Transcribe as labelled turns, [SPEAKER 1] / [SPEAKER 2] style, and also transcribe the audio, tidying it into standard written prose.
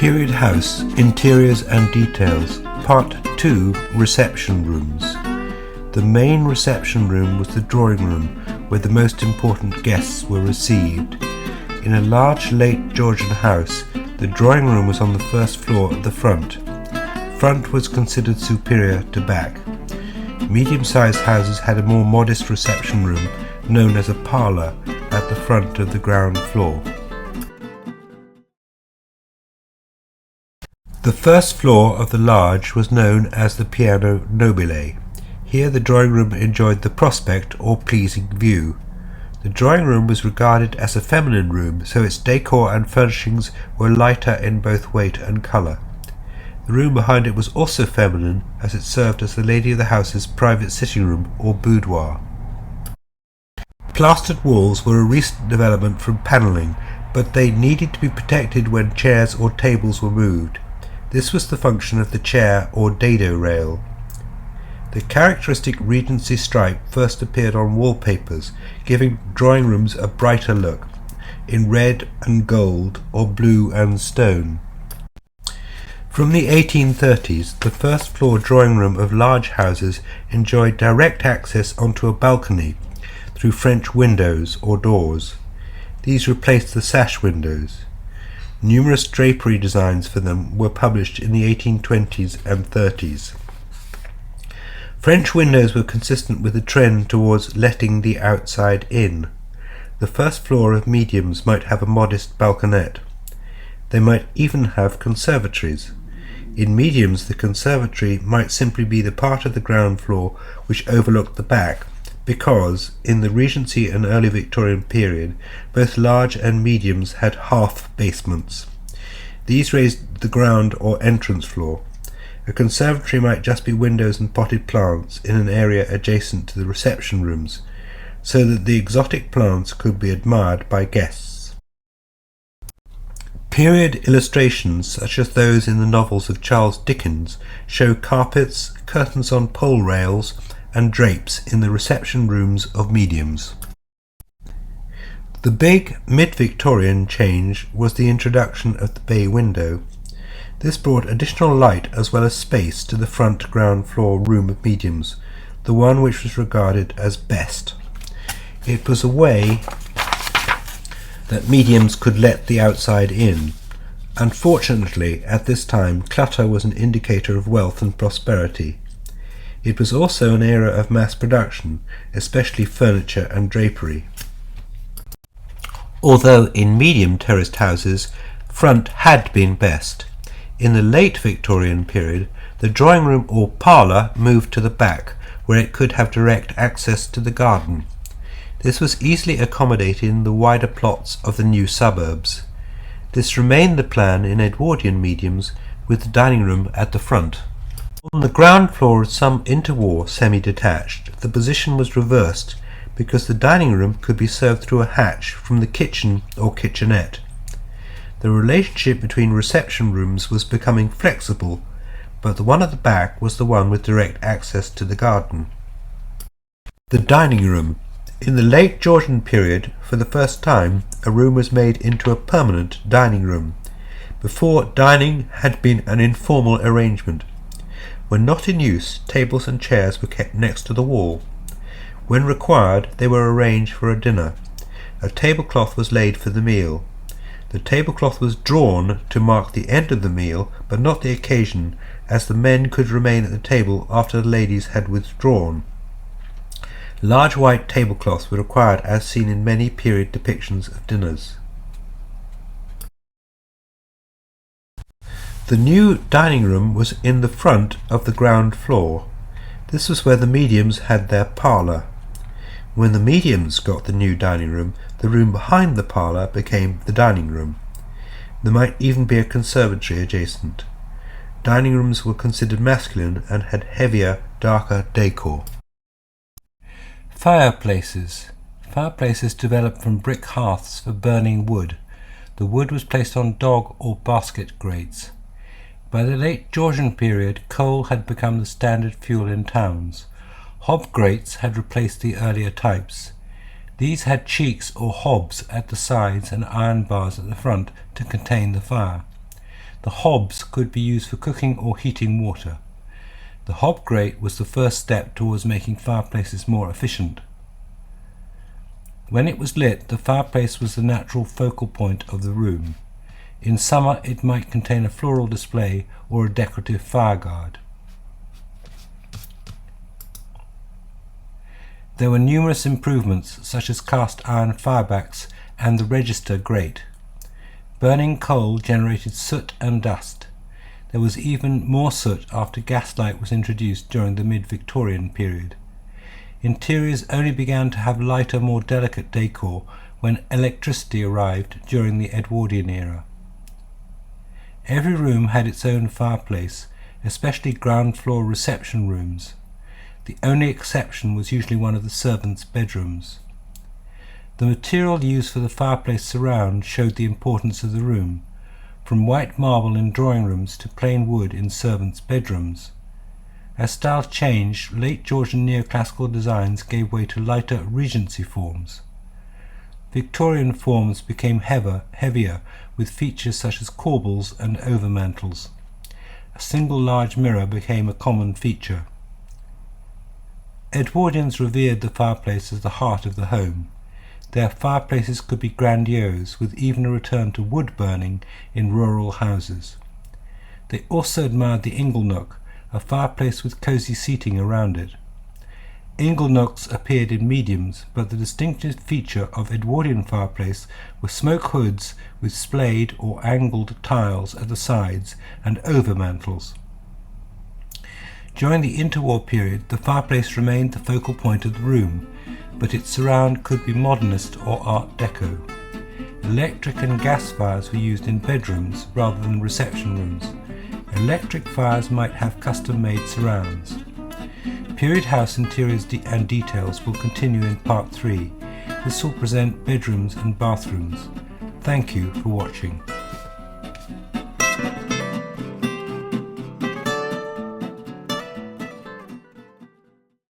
[SPEAKER 1] Period House, Interiors and Details, Part 2, Reception Rooms. The main reception room was the drawing room, where the most important guests were received. In a large late Georgian house, the drawing room was on the first floor at the front. Front was considered superior to back. Medium-sized houses had a more modest reception room, known as a parlour, at the front of the ground floor. The first floor of the large was known as the piano nobile. Here the drawing room enjoyed the prospect or pleasing view. The drawing room was regarded as a feminine room, so its decor and furnishings were lighter in both weight and colour. The room behind it was also feminine, as it served as the lady of the house's private sitting room or boudoir. Plastered walls were a recent development from panelling, but they needed to be protected when chairs or tables were moved. This was the function of the chair or dado rail. The characteristic Regency stripe first appeared on wallpapers, giving drawing rooms a brighter look, in red and gold or blue and stone. From the 1830s, the first floor drawing room of large houses enjoyed direct access onto a balcony through French windows or doors. These replaced the sash windows. Numerous drapery designs for them were published in the 1820s and 30s. French windows were consistent with the trend towards letting the outside in. The first floor of mediums might have a modest balconette. They might even have conservatories. In mediums, the conservatory might simply be the part of the ground floor which overlooked the back, because, in the Regency and early Victorian period, both large and mediums had half basements. These raised the ground or entrance floor. A conservatory might just be windows and potted plants in an area adjacent to the reception rooms, so that the exotic plants could be admired by guests. Period illustrations, such as those in the novels of Charles Dickens, show carpets, curtains on pole rails, and drapes in the reception rooms of mediums. The big mid-Victorian change was the introduction of the bay window. This brought additional light as well as space to the front ground floor room of mediums, the one which was regarded as best. It was a way that mediums could let the outside in. Unfortunately, at this time, clutter was an indicator of wealth and prosperity. It was also an era of mass production, especially furniture and drapery. Although in medium terraced houses, front had been best. In the late Victorian period, the drawing room or parlour moved to the back, where it could have direct access to the garden. This was easily accommodated in the wider plots of the new suburbs. This remained the plan in Edwardian mediums, with the dining room at the front. On the ground floor of some interwar semi-detached, the position was reversed, because the dining room could be served through a hatch from the kitchen or kitchenette. The relationship between reception rooms was becoming flexible, but the one at the back was the one with direct access to the garden. The dining room. In the late Georgian period, for the first time, a room was made into a permanent dining room. Before, dining had been an informal arrangement. When not in use, tables and chairs were kept next to the wall. When required, they were arranged for a dinner. A tablecloth was laid for the meal. The tablecloth was drawn to mark the end of the meal, but not the occasion, as the men could remain at the table after the ladies had withdrawn. Large white tablecloths were required, as seen in many period depictions of dinners. The new dining room was in the front of the ground floor. This was where the mediums had their parlour. When the mediums got the new dining room, the room behind the parlour became the dining room. There might even be a conservatory adjacent. Dining rooms were considered masculine and had heavier, darker decor. Fireplaces. Fireplaces developed from brick hearths for burning wood. The wood was placed on dog or basket grates. By the late Georgian period, coal had become the standard fuel in towns. Hob grates had replaced the earlier types. These had cheeks or hobs at the sides and iron bars at the front to contain the fire. The hobs could be used for cooking or heating water. The hob grate was the first step towards making fireplaces more efficient. When it was lit, the fireplace was the natural focal point of the room. In summer, it might contain a floral display or a decorative fireguard. There were numerous improvements, such as cast iron firebacks and the register grate. Burning coal generated soot and dust. There was even more soot after gaslight was introduced during the mid-Victorian period. Interiors only began to have lighter, more delicate decor when electricity arrived during the Edwardian era. Every room had its own fireplace, especially ground floor reception rooms. The only exception was usually one of the servants' bedrooms. The material used for the fireplace surround showed the importance of the room, from white marble in drawing rooms to plain wood in servants' bedrooms. As styles changed, late Georgian neoclassical designs gave way to lighter Regency forms. Victorian forms became heavier, with features such as corbels and overmantels. A single large mirror became a common feature. Edwardians revered the fireplace as the heart of the home. Their fireplaces could be grandiose, with even a return to wood burning in rural houses. They also admired the inglenook, a fireplace with cosy seating around it. Inglenooks appeared in mediums, but the distinctive feature of Edwardian fireplace were smoke hoods with splayed or angled tiles at the sides and overmantels. During the interwar period, the fireplace remained the focal point of the room, but its surround could be modernist or Art Deco. Electric and gas fires were used in bedrooms rather than reception rooms. Electric fires might have custom-made surrounds. Period house interiors and details will continue in Part 3. This will present bedrooms and bathrooms. Thank you for watching.